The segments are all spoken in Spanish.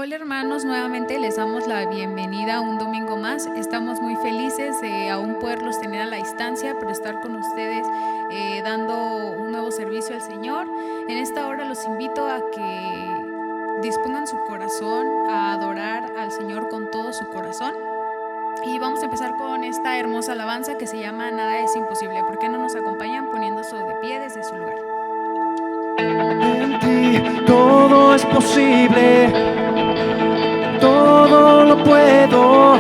Hola hermanos, nuevamente les damos la bienvenida un domingo más. Estamos muy felices de aún poderlos tener a la distancia, pero estar con ustedes dando un nuevo servicio al Señor. En esta hora los invito a que dispongan su corazón a adorar al Señor con todo su corazón. Y vamos a empezar con esta hermosa alabanza que se llama Nada es imposible. ¿Por qué no nos acompañan poniéndose de pie desde su lugar? En ti todo es posible, todo lo puedo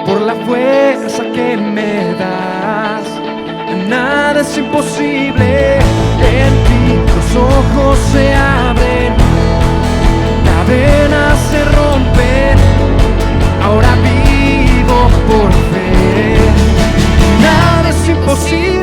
por la fuerza que me das. Nada es imposible, en ti los ojos se abren, cadenas se rompen, ahora vivo por fe. Nada es imposible.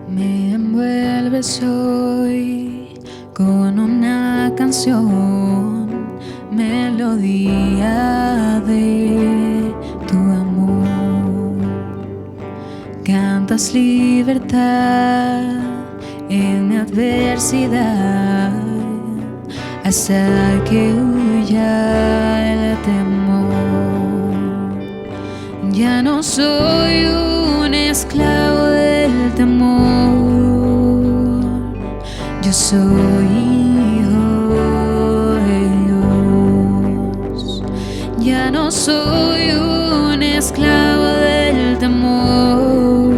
Me envuelves hoy con una canción, melodía de tu amor. Cantas libertad en mi adversidad hasta que huyo ya el temor. Ya no soy un esclavo del temor. Yo soy hijo de Dios. Ya no soy un esclavo del temor.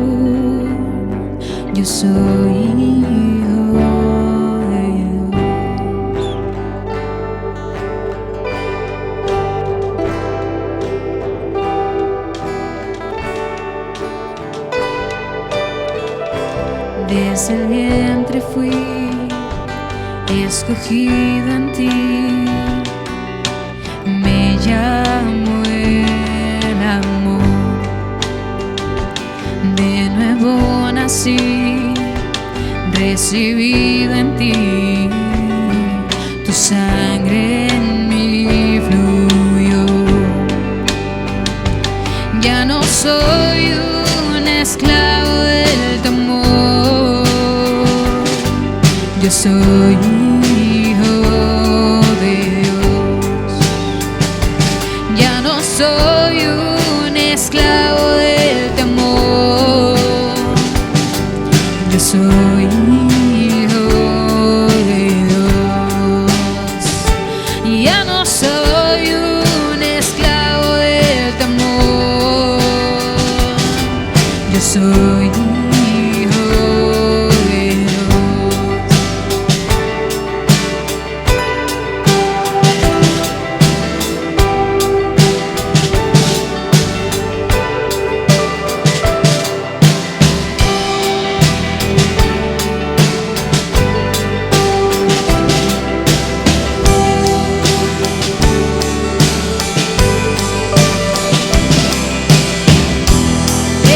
Yo soy hijo de Dios. Desde el vientre fui escogido en ti. Me llamo el amor. De nuevo nací, recibido en ti. Tu sangre en mí fluyó. Ya no soy un esclavo del temor. Yo soy hijo de Dios. Ya no soy un esclavo del temor. Yo soy hijo de Dios. Ya no soy un esclavo del temor. Yo soy hijo de Dios.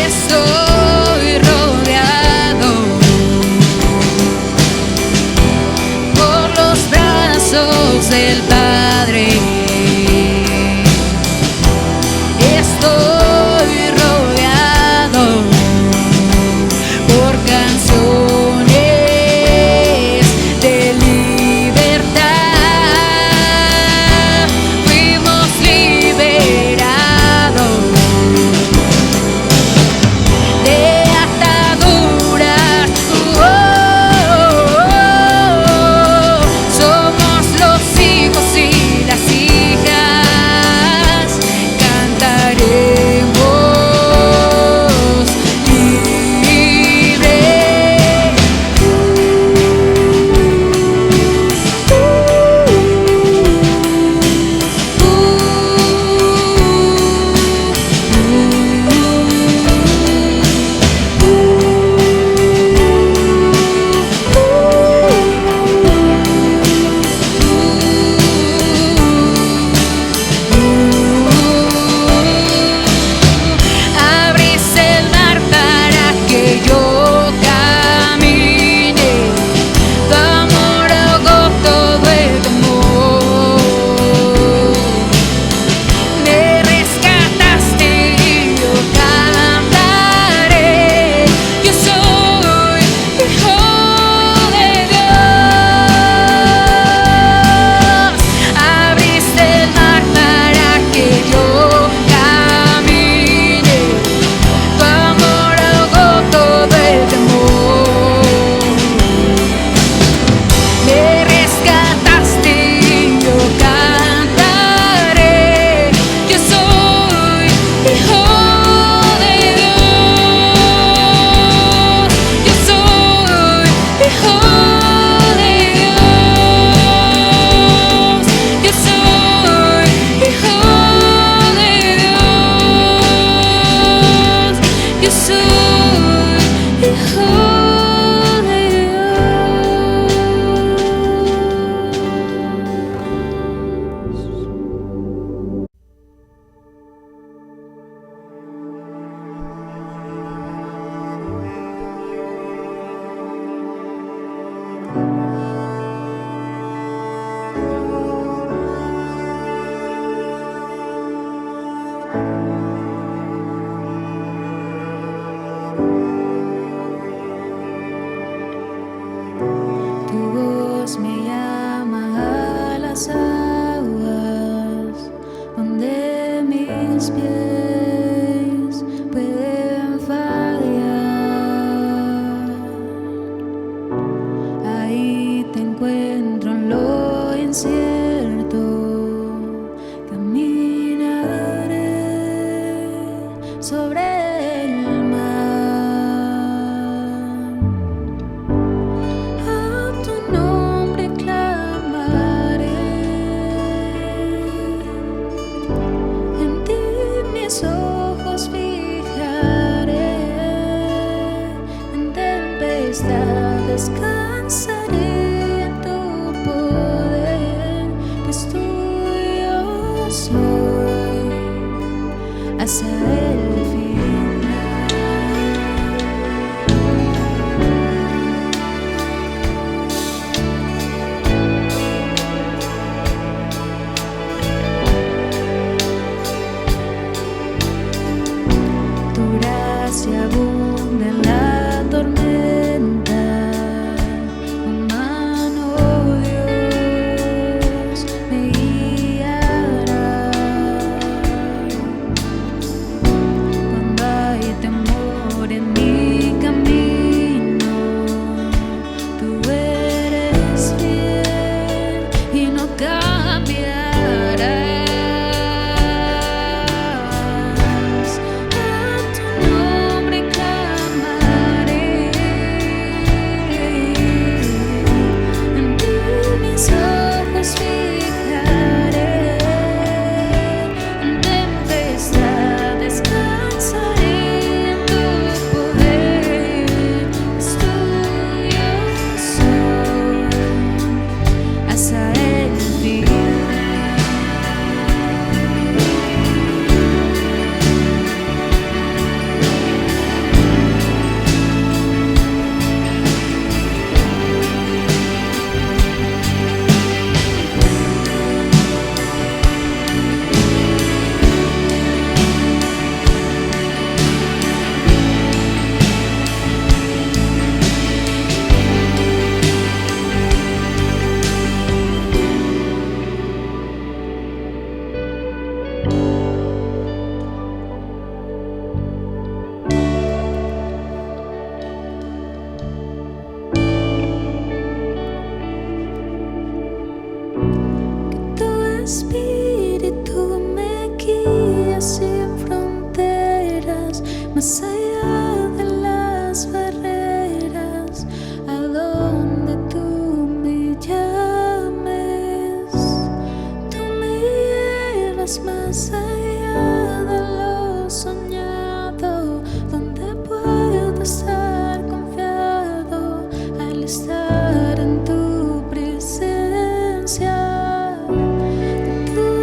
Estoy rodeado por los brazos del Padre. Estoy rodeado por canciones de libertad. Fuimos liberados de ataduras. Somos los hijos y las hijas. Cantaremos libre. Abriste el mar para que yo camine. Tu amor ahogó todo el temor. Me rescataste y yo cantaré. Yo soy hijo de Dios. Abriste el mar para que yo camine. Tu amor ahogó todo el temor. Me rescataste y yo cantaré. Yo soy hijo de Dios. Yo soy hijo de Dios. Yo soy hijo de Dios. Yo soy hijo de Dios. Tu voz me llama a las aguas. descansaré en tu poder, pues tuyo soy hasta el se abunda en la tormenta, humano Dios me guiará. Cuando hay temor en mi camino, tú eres fiel y no cambiarás. Espíritu me guía sin fronteras, más allá de las barreras, a donde tú me llames. Tú me llevas más allá de lo soñado, donde puedo estar confiado al estar en tu presencia. Tu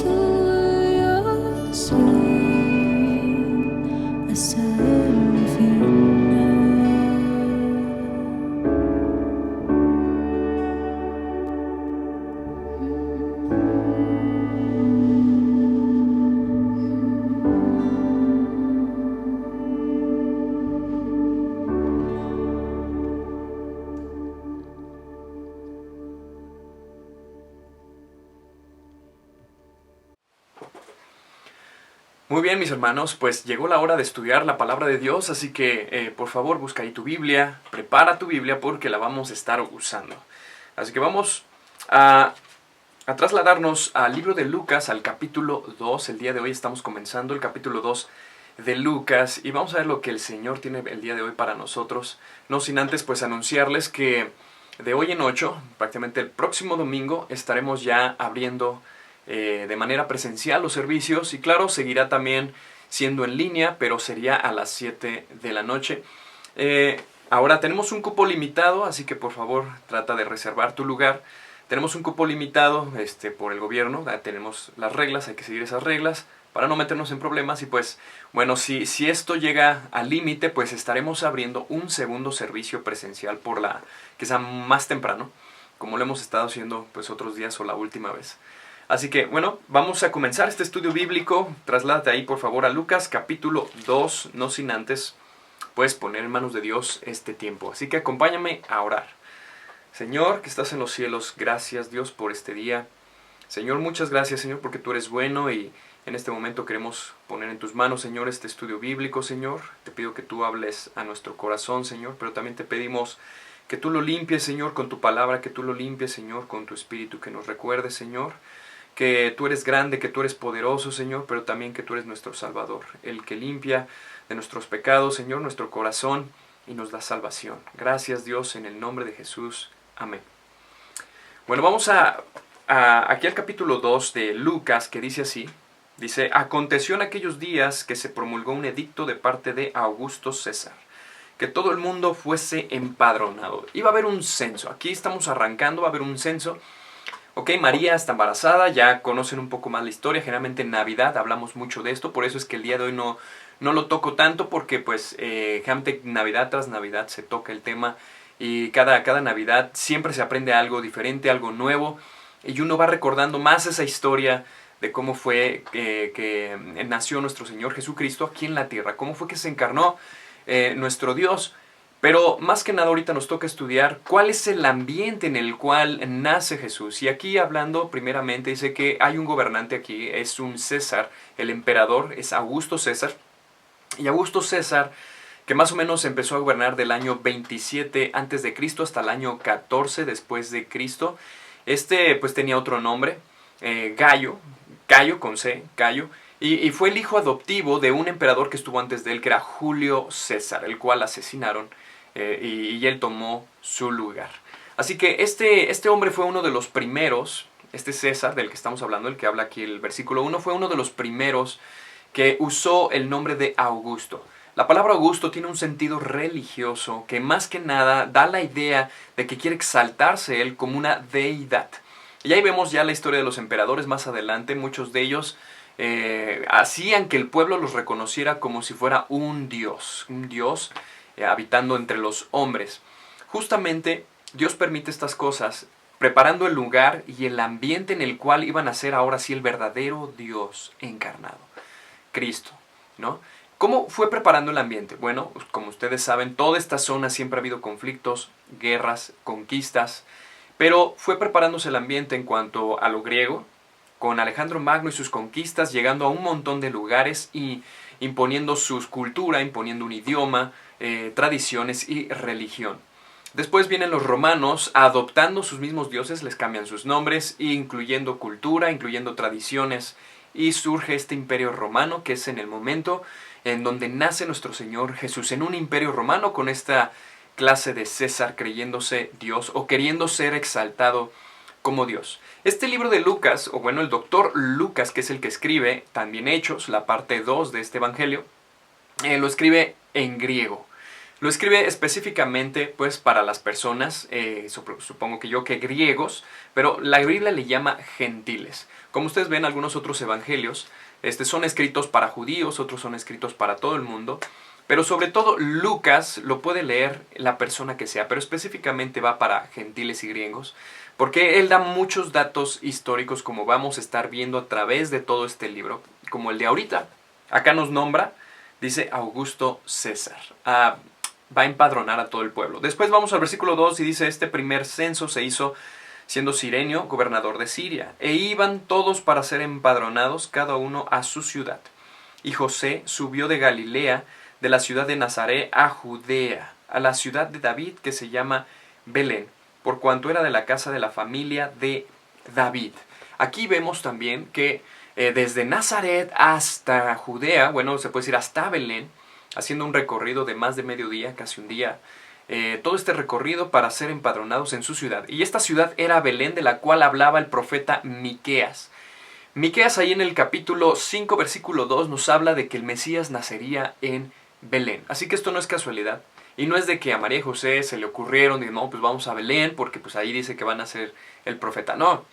tuyo soy hasta el final. Muy bien, mis hermanos, pues llegó la hora de estudiar la palabra de Dios, así que por favor busca ahí tu Biblia, prepara tu Biblia porque la vamos a estar usando. Así que vamos a trasladarnos al libro de Lucas, al capítulo 2. El día de hoy estamos comenzando el capítulo 2 de Lucas y vamos a ver lo que el Señor tiene el día de hoy para nosotros. No sin antes pues anunciarles que de hoy en 8, prácticamente el próximo domingo, estaremos ya abriendo de manera presencial los servicios y claro, seguirá también siendo en línea, pero sería a las 7 de la noche. Ahora tenemos un cupo limitado, así que por favor trata de reservar tu lugar. Tenemos un cupo limitado por el gobierno, tenemos las reglas, hay que seguir esas reglas para no meternos en problemas y pues bueno, si esto llega al límite, pues estaremos abriendo un segundo servicio presencial que sea más temprano, como lo hemos estado haciendo pues otros días o la última vez. Así que, bueno, vamos a comenzar este estudio bíblico. Trasládate ahí, por favor, a Lucas, capítulo 2, no sin antes, puedes poner en manos de Dios este tiempo. Así que acompáñame a orar. Señor, que estás en los cielos, gracias, Dios, por este día. Señor, muchas gracias, Señor, porque tú eres bueno y en este momento queremos poner en tus manos, Señor, este estudio bíblico, Señor. Te pido que tú hables a nuestro corazón, Señor, pero también te pedimos que tú lo limpies, Señor, con tu palabra, que tú lo limpies, Señor, con tu espíritu, que nos recuerdes, Señor, que tú eres grande, que tú eres poderoso, Señor, pero también que tú eres nuestro Salvador, el que limpia de nuestros pecados, Señor, nuestro corazón y nos da salvación. Gracias, Dios, en el nombre de Jesús. Amén. Bueno, vamos aquí al capítulo 2 de Lucas, que dice así. Dice, aconteció en aquellos días que se promulgó un edicto de parte de Augusto César, que todo el mundo fuese empadronado. Iba a haber un censo. Aquí estamos arrancando, va a haber un censo. Ok, María está embarazada, ya conocen un poco más la historia, generalmente en Navidad hablamos mucho de esto, por eso es que el día de hoy no lo toco tanto, porque pues generalmente Navidad tras Navidad se toca el tema y cada Navidad siempre se aprende algo diferente, algo nuevo, y uno va recordando más esa historia de cómo fue que nació nuestro Señor Jesucristo aquí en la tierra, cómo fue que se encarnó nuestro Dios. Pero más que nada ahorita nos toca estudiar cuál es el ambiente en el cual nace Jesús. Y aquí hablando primeramente dice que hay un gobernante aquí, es un César, el emperador es Augusto César. Y Augusto César, que más o menos empezó a gobernar del año 27 a.C. hasta el año 14 después de Cristo. Pues tenía otro nombre, Gallo con C, Gallo. Y fue el hijo adoptivo de un emperador que estuvo antes de él, que era Julio César, el cual asesinaron y él tomó su lugar. Así que este hombre fue uno de los primeros, este César del que estamos hablando, el que habla aquí el versículo 1, fue uno de los primeros que usó el nombre de Augusto. La palabra Augusto tiene un sentido religioso que más que nada da la idea de que quiere exaltarse él como una deidad. Y ahí vemos ya la historia de los emperadores más adelante, muchos de ellos hacían que el pueblo los reconociera como si fuera un dios habitando entre los hombres. Justamente Dios permite estas cosas preparando el lugar y el ambiente en el cual iban a ser ahora sí el verdadero Dios encarnado, Cristo, ¿no? ¿Cómo fue preparando el ambiente? Bueno, como ustedes saben, toda esta zona siempre ha habido conflictos, guerras, conquistas, pero fue preparándose el ambiente en cuanto a lo griego, con Alejandro Magno y sus conquistas, llegando a un montón de lugares y imponiendo su cultura, imponiendo un idioma, tradiciones y religión. Después vienen los romanos, adoptando sus mismos dioses, les cambian sus nombres, incluyendo cultura, incluyendo tradiciones, y surge este imperio romano, que es en el momento en donde nace nuestro Señor Jesús, en un imperio romano con esta clase de César creyéndose Dios o queriendo ser exaltado como Dios. Este libro de Lucas, o bueno, el doctor Lucas, que es el que escribe también Hechos, la parte 2 de este evangelio, lo escribe en griego. Lo escribe específicamente pues para las personas, supongo que griegos, pero la Biblia le llama gentiles. Como ustedes ven, algunos otros evangelios son escritos para judíos, otros son escritos para todo el mundo, pero sobre todo Lucas lo puede leer la persona que sea, pero específicamente va para gentiles y griegos, porque él da muchos datos históricos como vamos a estar viendo a través de todo este libro, como el de ahorita. Acá nos nombra, dice Augusto César. Va a empadronar a todo el pueblo. Después vamos al versículo 2 y dice, este primer censo se hizo siendo Cirenio gobernador de Siria, e iban todos para ser empadronados, cada uno a su ciudad. Y José subió de Galilea, de la ciudad de Nazaret a Judea, a la ciudad de David que se llama Belén, por cuanto era de la casa de la familia de David. Aquí vemos también que desde Nazaret hasta Judea, bueno, se puede decir hasta Belén, haciendo un recorrido de más de mediodía, casi un día, todo este recorrido para ser empadronados en su ciudad. Y esta ciudad era Belén, de la cual hablaba el profeta Miqueas. Miqueas ahí en el capítulo 5, versículo 2, nos habla de que el Mesías nacería en Belén. Así que esto no es casualidad. Y no es de que a María y José se le ocurrieron y no, pues vamos a Belén porque pues ahí dice que van a ser el profeta. No,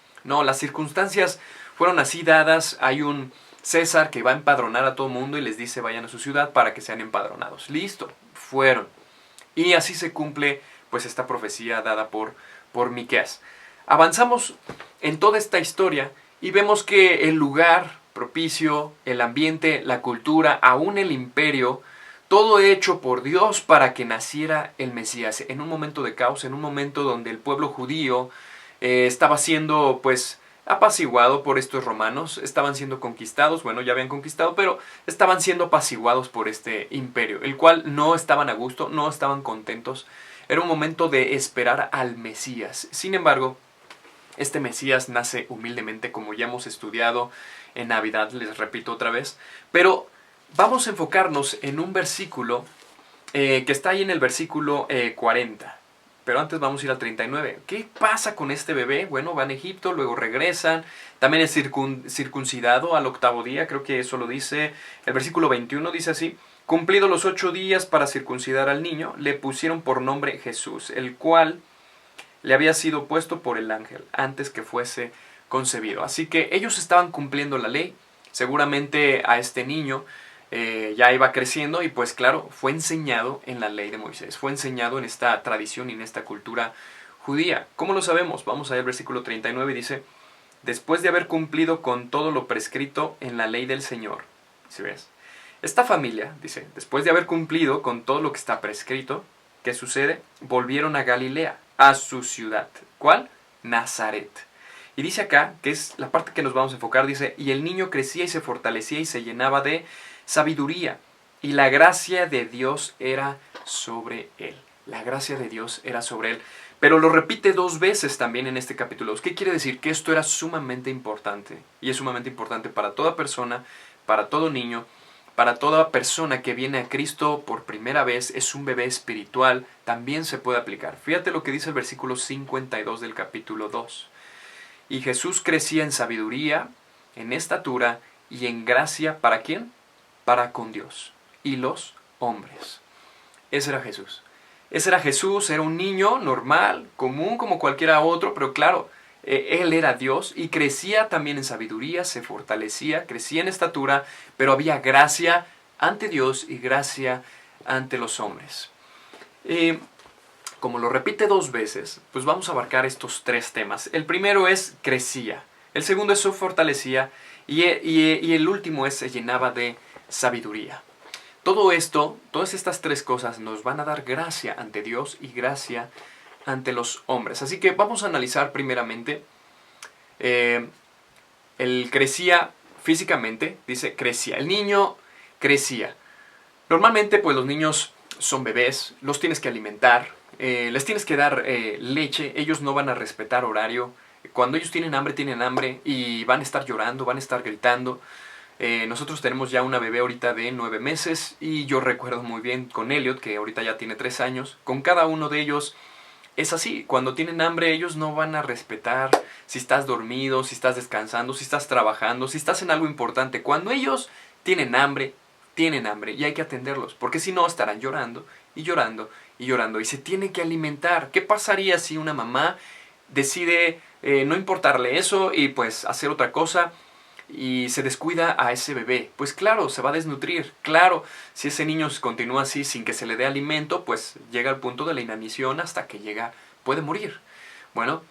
las circunstancias fueron así dadas. Hay un César que va a empadronar a todo el mundo y les dice vayan a su ciudad para que sean empadronados. Listo, fueron. Y así se cumple pues esta profecía dada por Miqueas. Avanzamos en toda esta historia y vemos que el lugar propicio, el ambiente, la cultura, aún el imperio, todo hecho por Dios para que naciera el Mesías. En un momento de caos, en un momento donde el pueblo judío estaba siendo pues apaciguado por estos romanos, estaban siendo conquistados, bueno, ya habían conquistado, pero estaban siendo apaciguados por este imperio, el cual no estaban a gusto, no estaban contentos. Era un momento de esperar al Mesías. Sin embargo, este Mesías nace humildemente, como ya hemos estudiado en Navidad, les repito otra vez, pero vamos a enfocarnos en un versículo que está ahí en el versículo 40. Pero antes vamos a ir al 39. ¿Qué pasa con este bebé? Bueno, van a Egipto, luego regresan. También es circuncidado al 8º día. Creo que eso lo dice. El versículo 21 dice así. Cumplidos los 8 días para circuncidar al niño, le pusieron por nombre Jesús, el cual le había sido puesto por el ángel antes que fuese concebido. Así que ellos estaban cumpliendo la ley. Seguramente a este niño ya iba creciendo y pues claro, fue enseñado en la ley de Moisés, fue enseñado en esta tradición y en esta cultura judía. ¿Cómo lo sabemos? Vamos a ver el versículo 39 y dice, después de haber cumplido con todo lo prescrito en la ley del Señor. ¿Sí ves? Esta familia, dice, después de haber cumplido con todo lo que está prescrito, ¿qué sucede? Volvieron a Galilea, a su ciudad. ¿Cuál? Nazaret. Y dice acá, que es la parte que nos vamos a enfocar, dice, y el niño crecía y se fortalecía y se llenaba de sabiduría, y la gracia de Dios era sobre él. La gracia de Dios era sobre él. Pero lo repite 2 veces también en este capítulo. ¿Qué quiere decir? Que esto era sumamente importante. Y es sumamente importante para toda persona, para todo niño, para toda persona que viene a Cristo por primera vez, es un bebé espiritual, también se puede aplicar. Fíjate lo que dice el versículo 52 del capítulo 2. Y Jesús crecía en sabiduría, en estatura y en gracia, ¿para quién? Para con Dios y los hombres. Ese era Jesús. Ese era Jesús, era un niño normal, común como cualquiera otro, pero claro, él era Dios y crecía también en sabiduría, se fortalecía, crecía en estatura, pero había gracia ante Dios y gracia ante los hombres. Como lo repite 2 veces, pues vamos a abarcar estos 3 temas. El primero es crecía, el segundo es se fortalecía y el último es se llenaba de sabiduría. Todo esto, todas estas 3 cosas nos van a dar gracia ante Dios y gracia ante los hombres. Así que vamos a analizar primeramente el crecía físicamente, dice crecía. El niño crecía. Normalmente pues los niños son bebés, los tienes que alimentar, les tienes que dar leche, ellos no van a respetar horario. Cuando ellos tienen hambre y van a estar llorando, van a estar gritando. Nosotros tenemos ya una bebé ahorita de 9 meses y yo recuerdo muy bien con Elliot, que ahorita ya tiene 3 años. Con cada uno de ellos es así, cuando tienen hambre ellos no van a respetar si estás dormido, si estás descansando, si estás trabajando, si estás en algo importante. Cuando ellos tienen hambre, tienen hambre y hay que atenderlos, porque si no estarán llorando y llorando y llorando y se tiene que alimentar. ¿Qué pasaría si una mamá decide no importarle eso y pues hacer otra cosa y se descuida a ese bebé? Pues claro, se va a desnutrir. Claro, si ese niño continúa así sin que se le dé alimento, pues llega al punto de la inanición hasta que puede morir. Bueno,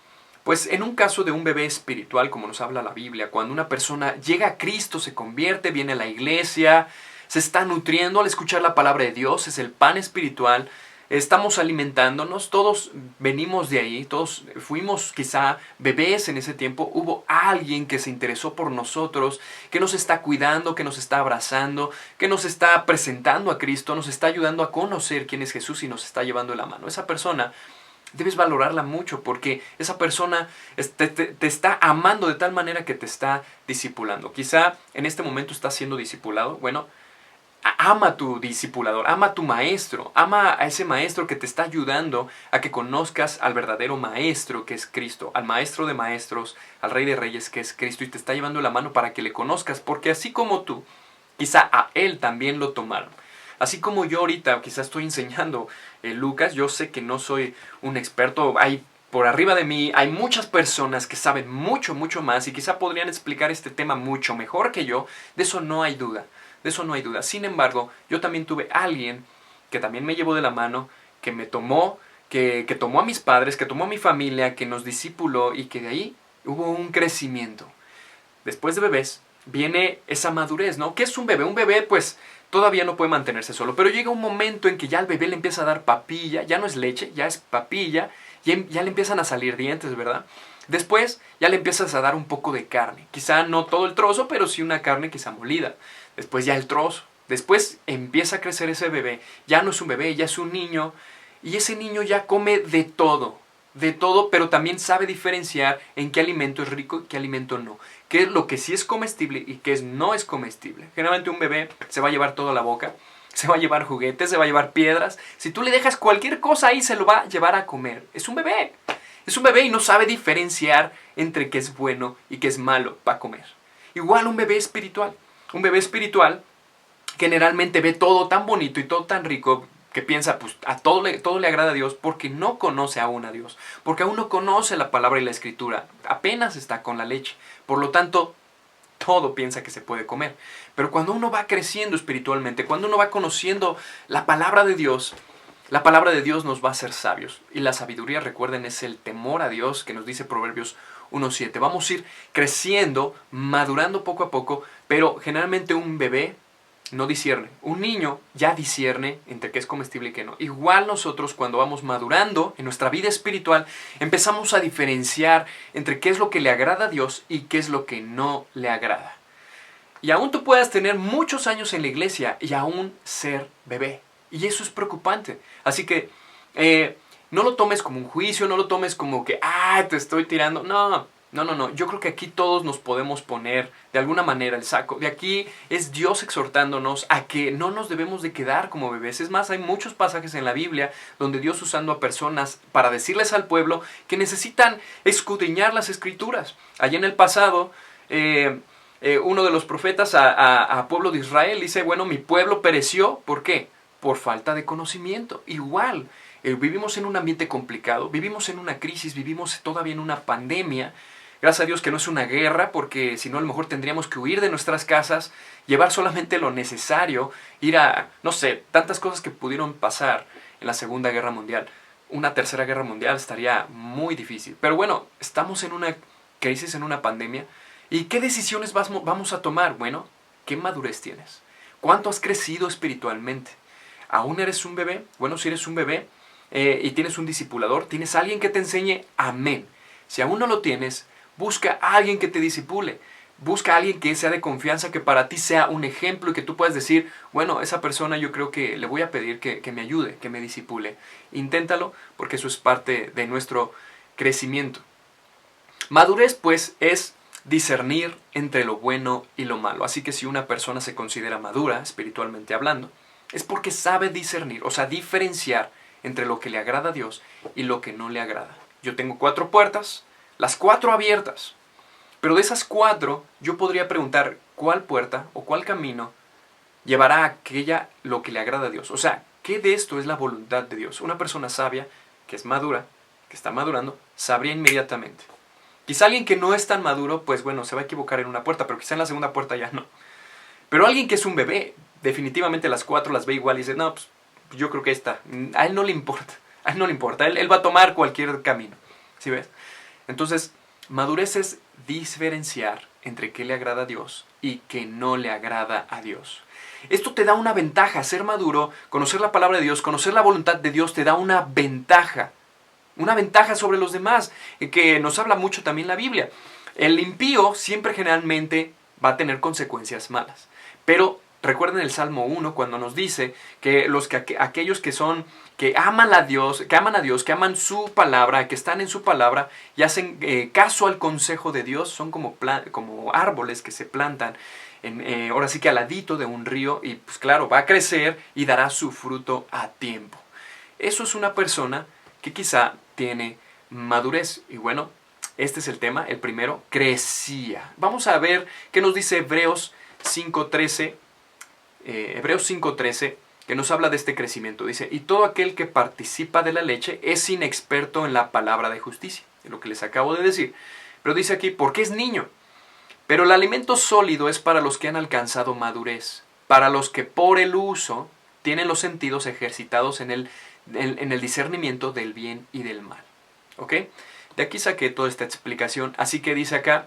pues en un caso de un bebé espiritual, como nos habla la Biblia, cuando una persona llega a Cristo, se convierte, viene a la iglesia, se está nutriendo al escuchar la palabra de Dios, es el pan espiritual, estamos alimentándonos, todos venimos de ahí, todos fuimos quizá bebés en ese tiempo, hubo alguien que se interesó por nosotros, que nos está cuidando, que nos está abrazando, que nos está presentando a Cristo, nos está ayudando a conocer quién es Jesús y nos está llevando de la mano. Esa persona debes valorarla mucho porque esa persona te está amando de tal manera que te está discipulando. Quizá en este momento estás siendo discipulado. Bueno, ama a tu discipulador, ama a tu maestro, ama a ese maestro que te está ayudando a que conozcas al verdadero maestro que es Cristo, al maestro de maestros, al rey de reyes que es Cristo, y te está llevando la mano para que le conozcas, porque así como tú, quizá a él también lo tomaron. Así como yo ahorita quizá estoy enseñando Lucas, yo sé que no soy un experto, por arriba de mí hay muchas personas que saben mucho, mucho más y quizá podrían explicar este tema mucho mejor que yo, de eso no hay duda, de eso no hay duda. Sin embargo, yo también tuve a alguien que también me llevó de la mano, que me tomó, que tomó a mis padres, que tomó a mi familia, que nos discipuló y que de ahí hubo un crecimiento. Después de bebés viene esa madurez, ¿no? ¿Qué es un bebé? Un bebé pues todavía no puede mantenerse solo, pero llega un momento en que ya al bebé le empieza a dar papilla, ya no es leche, ya es papilla, ya le empiezan a salir dientes, ¿verdad? Después ya le empiezas a dar un poco de carne, quizá no todo el trozo, pero sí una carne quizá molida. Después ya el trozo, después empieza a crecer ese bebé, ya no es un bebé, ya es un niño, y ese niño ya come de todo, pero también sabe diferenciar en qué alimento es rico y qué alimento no. Qué es lo que sí es comestible y qué no es comestible. Generalmente un bebé se va a llevar todo a la boca, se va a llevar juguetes, se va a llevar piedras. Si tú le dejas cualquier cosa ahí, se lo va a llevar a comer. Es un bebé. Es un bebé y no sabe diferenciar entre qué es bueno y qué es malo para comer. Igual un bebé espiritual. Un bebé espiritual generalmente ve todo tan bonito y todo tan rico que piensa, pues a todo le agrada a Dios porque no conoce aún a Dios, porque aún no conoce la palabra y la escritura, apenas está con la leche, por lo tanto todo piensa que se puede comer. Pero cuando uno va creciendo espiritualmente, cuando uno va conociendo la palabra de Dios nos va a hacer sabios. Y la sabiduría, recuerden, es el temor a Dios que nos dice Proverbios 1:7. Vamos a ir creciendo, madurando poco a poco, pero generalmente un bebé no discierne. Un niño ya discierne entre qué es comestible y qué no. Igual nosotros cuando vamos madurando en nuestra vida espiritual empezamos a diferenciar entre qué es lo que le agrada a Dios y qué es lo que no le agrada. Y aún tú puedas tener muchos años en la iglesia y aún ser bebé. Y eso es preocupante. Así que no lo tomes como un juicio, no lo tomes como que te estoy tirando. No. Yo creo que aquí todos nos podemos poner de alguna manera el saco. De aquí es Dios exhortándonos a que no nos debemos de quedar como bebés. Es más, hay muchos pasajes en la Biblia donde Dios usando a personas para decirles al pueblo que necesitan escudriñar las escrituras. Allá en el pasado, uno de los profetas a pueblo de Israel dice, bueno, mi pueblo pereció. ¿Por qué? Por falta de conocimiento. Igual, vivimos en un ambiente complicado, vivimos en una crisis, vivimos todavía en una pandemia. Gracias a Dios que no es una guerra, porque si no a lo mejor tendríamos que huir de nuestras casas, llevar solamente lo necesario, ir a, no sé, tantas cosas que pudieron pasar en la Segunda Guerra Mundial. Una Tercera Guerra Mundial estaría muy difícil. Pero bueno, estamos en una crisis, en una pandemia. ¿Y qué decisiones vamos a tomar? Bueno, ¿qué madurez tienes? ¿Cuánto has crecido espiritualmente? ¿Aún eres un bebé? Bueno, si eres un bebé y tienes un discipulador, tienes a alguien que te enseñe, amén. Si aún no lo tienes, busca a alguien que te discipule. Busca a alguien que sea de confianza, que para ti sea un ejemplo y que tú puedas decir, bueno, esa persona yo creo que le voy a pedir que me ayude, que me discipule. Inténtalo porque eso es parte de nuestro crecimiento. Madurez, pues, es discernir entre lo bueno y lo malo. Así que si una persona se considera madura, espiritualmente hablando, es porque sabe discernir, o sea, diferenciar entre lo que le agrada a Dios y lo que no le agrada. Yo tengo 4 puertas, las 4 abiertas. Pero de esas 4, yo podría preguntar cuál puerta o cuál camino llevará a aquella lo que le agrada a Dios. O sea, ¿qué de esto es la voluntad de Dios? Una persona sabia, que es madura, que está madurando, sabría inmediatamente. Quizá alguien que no es tan maduro, pues bueno, se va a equivocar en una puerta, pero quizá en la segunda puerta ya no. Pero alguien que es un bebé, definitivamente las 4 las ve igual y dice, no, pues yo creo que esta, a él no le importa, a él no le importa, él va a tomar cualquier camino, ¿sí ves? Entonces, madurez es diferenciar entre qué le agrada a Dios y qué no le agrada a Dios. Esto te da una ventaja, ser maduro, conocer la palabra de Dios, conocer la voluntad de Dios te da una ventaja sobre los demás, que nos habla mucho también la Biblia. El impío siempre generalmente va a tener consecuencias malas, pero recuerden el Salmo 1 cuando nos dice que aquellos que aman a Dios, que aman su palabra, que están en su palabra y hacen caso al consejo de Dios, son como árboles que se plantan ahora sí que al ladito de un río y pues claro, va a crecer y dará su fruto a tiempo. Eso es una persona que quizá tiene madurez. Y bueno, este es el tema, el primero, crecía. Vamos a ver qué nos dice Hebreos 5.13, que nos habla de este crecimiento. Dice, y todo aquel que participa de la leche es inexperto en la palabra de justicia, es lo que les acabo de decir. Pero dice aquí, porque es niño. Pero el alimento sólido es para los que han alcanzado madurez, para los que por el uso tienen los sentidos ejercitados en el discernimiento del bien y del mal. ¿Ok? De aquí saqué toda esta explicación. Así que dice acá,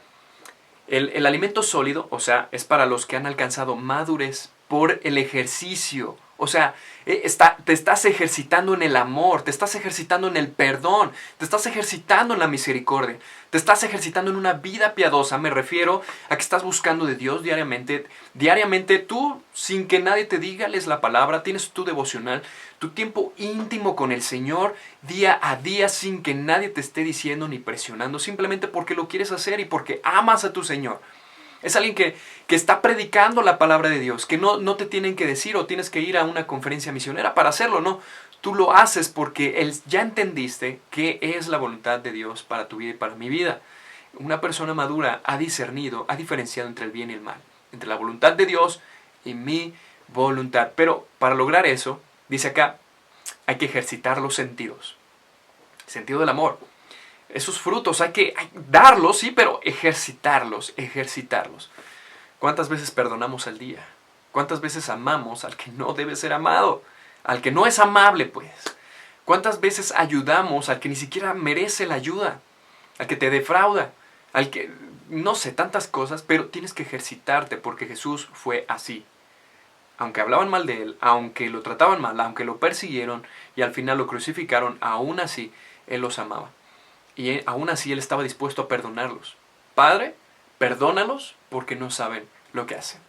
el alimento sólido, o sea, es para los que han alcanzado madurez por el ejercicio. O sea, te estás ejercitando en el amor, te estás ejercitando en el perdón, te estás ejercitando en la misericordia, te estás ejercitando en una vida piadosa. Me refiero a que estás buscando de Dios diariamente. Diariamente tú, sin que nadie te diga, lees la palabra, tienes tu devocional, tu tiempo íntimo con el Señor, día a día, sin que nadie te esté diciendo ni presionando, simplemente porque lo quieres hacer y porque amas a tu Señor. Es alguien que está predicando la palabra de Dios, que no te tienen que decir o tienes que ir a una conferencia misionera para hacerlo, no. Tú lo haces porque ya entendiste qué es la voluntad de Dios para tu vida y para mi vida. Una persona madura ha discernido, ha diferenciado entre el bien y el mal, entre la voluntad de Dios y mi voluntad. Pero para lograr eso, dice acá, hay que ejercitar los sentidos. El sentido del amor. Esos frutos hay que darlos, sí, pero ejercitarlos. ¿Cuántas veces perdonamos al día? ¿Cuántas veces amamos al que no debe ser amado? Al que no es amable, pues. ¿Cuántas veces ayudamos al que ni siquiera merece la ayuda? Al que te defrauda, al que, no sé, tantas cosas, pero tienes que ejercitarte porque Jesús fue así. Aunque hablaban mal de él, aunque lo trataban mal, aunque lo persiguieron y al final lo crucificaron, aún así él los amaba. Y aún así él estaba dispuesto a perdonarlos. Padre, perdónalos porque no saben lo que hacen.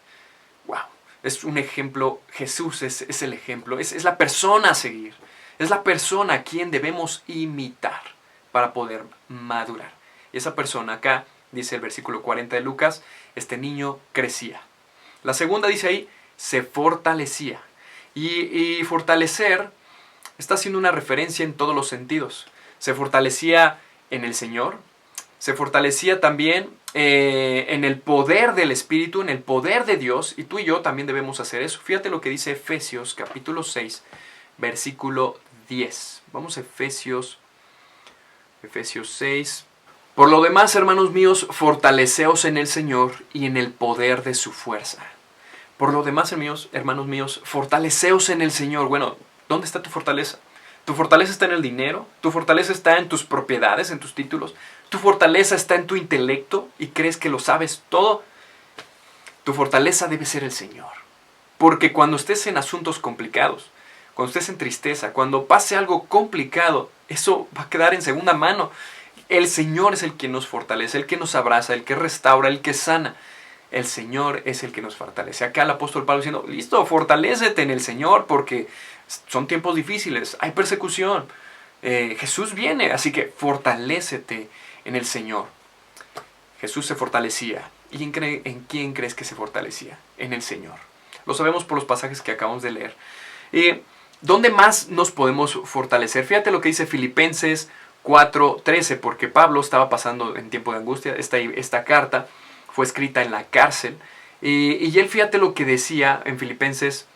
¡Wow! Es un ejemplo, Jesús es el ejemplo, es la persona a seguir. Es la persona a quien debemos imitar para poder madurar. Y esa persona acá, dice el versículo 40 de Lucas, este niño crecía. La segunda dice ahí, se fortalecía. Y fortalecer está haciendo una referencia en todos los sentidos. Se fortalecía en el Señor, se fortalecía también en el poder del Espíritu, en el poder de Dios, y tú y yo también debemos hacer eso. Fíjate lo que dice Efesios capítulo 6, versículo 10. Vamos a Efesios 6. Por lo demás, hermanos míos, fortaleceos en el Señor y en el poder de su fuerza. Por lo demás, hermanos míos, fortaleceos en el Señor. Bueno, ¿dónde está tu fortaleza? Tu fortaleza está en el dinero, tu fortaleza está en tus propiedades, en tus títulos, tu fortaleza está en tu intelecto y crees que lo sabes todo. Tu fortaleza debe ser el Señor. Porque cuando estés en asuntos complicados, cuando estés en tristeza, cuando pase algo complicado, eso va a quedar en segunda mano. El Señor es el que nos fortalece, el que nos abraza, el que restaura, el que sana. El Señor es el que nos fortalece. Acá el apóstol Pablo diciendo, listo, fortalécete en el Señor porque son tiempos difíciles, hay persecución. Jesús viene, así que fortalécete en el Señor. Jesús se fortalecía. ¿Y en quién crees que se fortalecía? En el Señor. Lo sabemos por los pasajes que acabamos de leer. ¿Dónde más nos podemos fortalecer? Fíjate lo que dice Filipenses 4:13, porque Pablo estaba pasando en tiempo de angustia. Esta carta fue escrita en la cárcel. Y él, fíjate lo que decía en Filipenses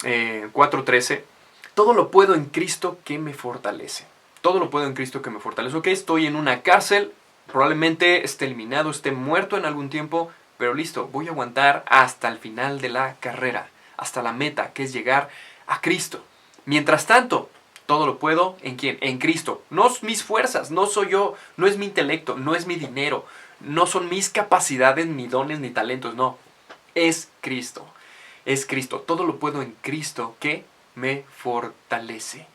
4:13, todo lo puedo en Cristo que me fortalece. Todo lo puedo en Cristo que me fortalece. Ok, estoy en una cárcel, probablemente esté eliminado, esté muerto en algún tiempo, pero listo, voy a aguantar hasta el final de la carrera, hasta la meta, que es llegar a Cristo. Mientras tanto, todo lo puedo ¿en quién? En Cristo. No es mis fuerzas, no soy yo, no es mi intelecto, no es mi dinero, no son mis capacidades, ni dones, ni talentos, no. Es Cristo. Es Cristo. Todo lo puedo en Cristo que me fortalece.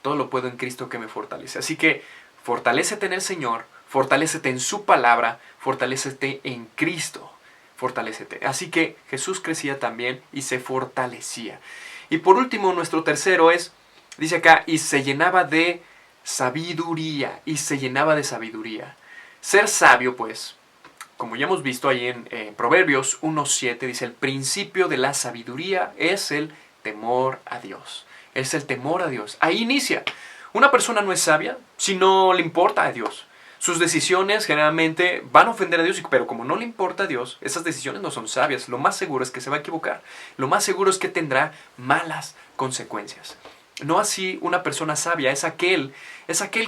Todo lo puedo en Cristo que me fortalece. Así que fortalécete en el Señor, fortalécete en su palabra, fortalécete en Cristo. Fortalécete. Así que Jesús crecía también y se fortalecía. Y por último, nuestro tercero es, dice acá, y se llenaba de sabiduría. Y se llenaba de sabiduría. Ser sabio, pues, como ya hemos visto ahí en Proverbios 1:7, dice, el principio de la sabiduría es el temor a Dios. Es el temor a Dios. Ahí inicia. Una persona no es sabia si no le importa a Dios. Sus decisiones generalmente van a ofender a Dios, pero como no le importa a Dios, esas decisiones no son sabias. Lo más seguro es que se va a equivocar. Lo más seguro es que tendrá malas consecuencias. No así una persona sabia, es aquel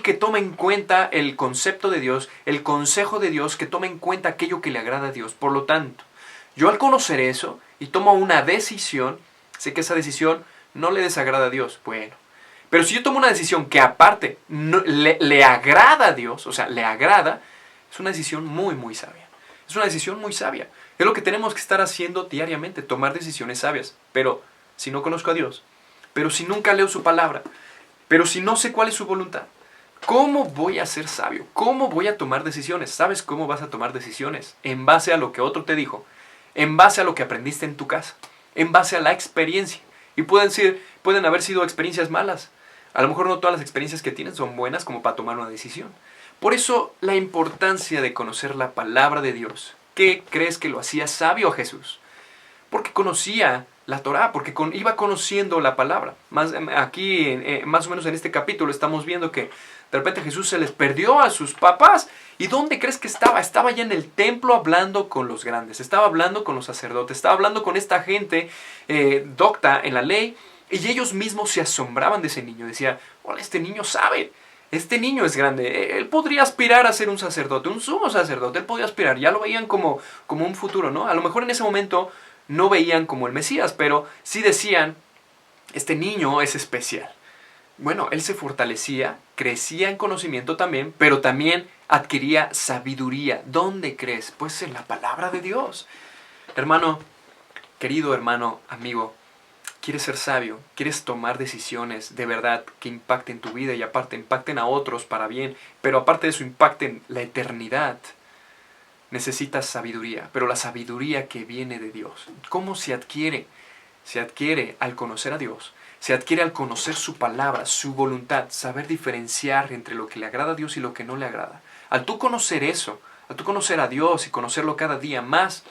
que toma en cuenta el concepto de Dios, el consejo de Dios, que toma en cuenta aquello que le agrada a Dios. Por lo tanto, yo al conocer eso y tomo una decisión, sé que esa decisión no le desagrada a Dios. Bueno, pero si yo tomo una decisión que aparte le agrada a Dios, o sea, le agrada, es una decisión muy, muy sabia. Es una decisión muy sabia. Es lo que tenemos que estar haciendo diariamente, tomar decisiones sabias. Pero si no conozco a Dios, pero si nunca leo su palabra, pero si no sé cuál es su voluntad, ¿cómo voy a ser sabio? ¿Cómo voy a tomar decisiones? ¿Sabes cómo vas a tomar decisiones? En base a lo que otro te dijo, en base a lo que aprendiste en tu casa, en base a la experiencia. Y pueden haber sido experiencias malas. A lo mejor no todas las experiencias que tienes son buenas como para tomar una decisión. Por eso la importancia de conocer la palabra de Dios. ¿Qué crees que lo hacía sabio a Jesús? Porque conocía la Torá, porque iba conociendo la palabra. Aquí, más o menos en este capítulo, estamos viendo que de repente Jesús se les perdió a sus papás. ¿Y dónde crees que estaba? Estaba ya en el templo hablando con los grandes, estaba hablando con los sacerdotes, estaba hablando con esta gente docta en la ley, y ellos mismos se asombraban de ese niño. Decía, hola, este niño sabe, este niño es grande, él podría aspirar a ser un sacerdote, un sumo sacerdote, él podría aspirar, ya lo veían como un futuro, ¿no? A lo mejor en ese momento no veían como el Mesías, pero sí decían, este niño es especial. Bueno, él se fortalecía, crecía en conocimiento también, pero también adquiría sabiduría. ¿Dónde crees? Pues en la palabra de Dios. Hermano, querido hermano, amigo, ¿quieres ser sabio? ¿Quieres tomar decisiones de verdad que impacten tu vida y aparte impacten a otros para bien, pero aparte de eso impacten la eternidad? Necesitas sabiduría, pero la sabiduría que viene de Dios. ¿Cómo se adquiere? Se adquiere al conocer a Dios. Se adquiere al conocer su palabra, su voluntad, saber diferenciar entre lo que le agrada a Dios y lo que no le agrada. Al tú conocer eso, al tú conocer a Dios y conocerlo cada día más,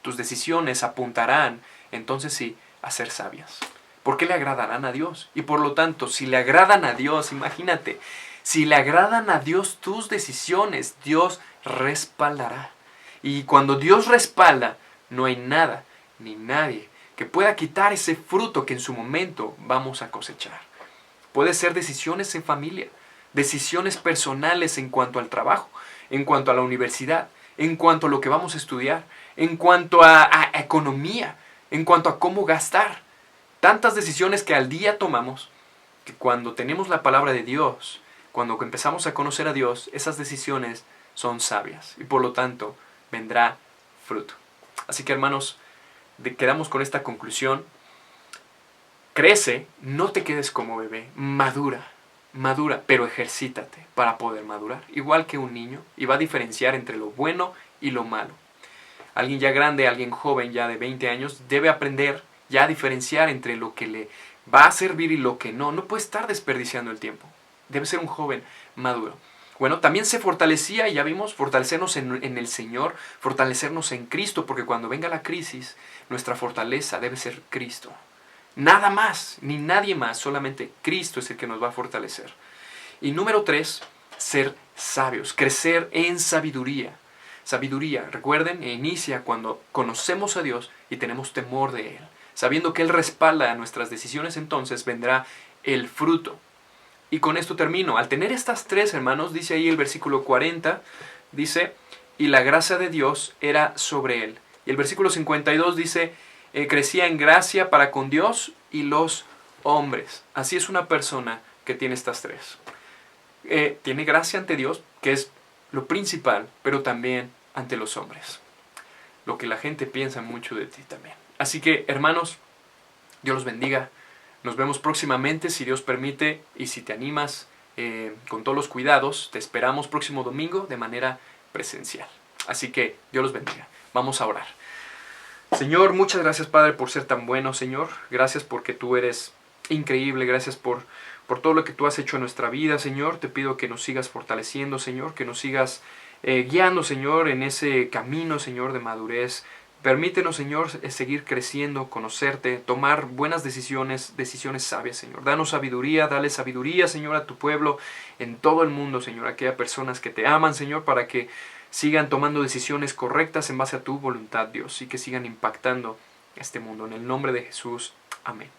tus decisiones apuntarán, entonces sí, a ser sabias. Porque le agradarán a Dios. Y por lo tanto, si le agradan a Dios, imagínate, si le agradan a Dios tus decisiones, Dios respaldará. Y cuando Dios respalda, no hay nada ni nadie que pueda quitar ese fruto que en su momento vamos a cosechar. Puede ser decisiones en familia, decisiones personales en cuanto al trabajo, en cuanto a la universidad, en cuanto a lo que vamos a estudiar, en cuanto a economía, en cuanto a cómo gastar. Tantas decisiones que al día tomamos, que cuando tenemos la palabra de Dios, cuando empezamos a conocer a Dios, esas decisiones son sabias y por lo tanto vendrá fruto. Así que hermanos, quedamos con esta conclusión. Crece, no te quedes como bebé, madura, pero ejercítate para poder madurar. Igual que un niño, y va a diferenciar entre lo bueno y lo malo. Alguien ya grande, alguien joven, ya de 20 años, debe aprender ya a diferenciar entre lo que le va a servir y lo que no. No puede estar desperdiciando el tiempo. Debe ser un joven maduro. Bueno, también se fortalecía, y ya vimos, fortalecernos en el Señor, fortalecernos en Cristo, porque cuando venga la crisis, nuestra fortaleza debe ser Cristo. Nada más, ni nadie más, solamente Cristo es el que nos va a fortalecer. Y número 3, ser sabios, crecer en sabiduría. Sabiduría, recuerden, inicia cuando conocemos a Dios y tenemos temor de Él. Sabiendo que Él respalda nuestras decisiones, entonces vendrá el fruto. Y con esto termino. Al tener estas tres, hermanos, dice ahí el versículo 40, dice, y la gracia de Dios era sobre él. Y el versículo 52 dice, crecía en gracia para con Dios y los hombres. Así es una persona que tiene estas tres. Tiene gracia ante Dios, que es lo principal, pero también ante los hombres. Lo que la gente piensa mucho de ti también. Así que, hermanos, Dios los bendiga. Nos vemos próximamente, si Dios permite, y si te animas con todos los cuidados, te esperamos próximo domingo de manera presencial. Así que Dios los bendiga. Vamos a orar. Señor, muchas gracias, Padre, por ser tan bueno, Señor. Gracias porque tú eres increíble. Gracias por todo lo que tú has hecho en nuestra vida, Señor. Te pido que nos sigas fortaleciendo, Señor, que nos sigas guiando, Señor, en ese camino, Señor, de madurez. Permítenos, Señor, seguir creciendo, conocerte, tomar buenas decisiones sabias, Señor. Danos sabiduría, dale sabiduría, Señor, a tu pueblo en todo el mundo, Señor. A aquellas personas que te aman, Señor, para que sigan tomando decisiones correctas en base a tu voluntad, Dios, y que sigan impactando este mundo. En el nombre de Jesús. Amén.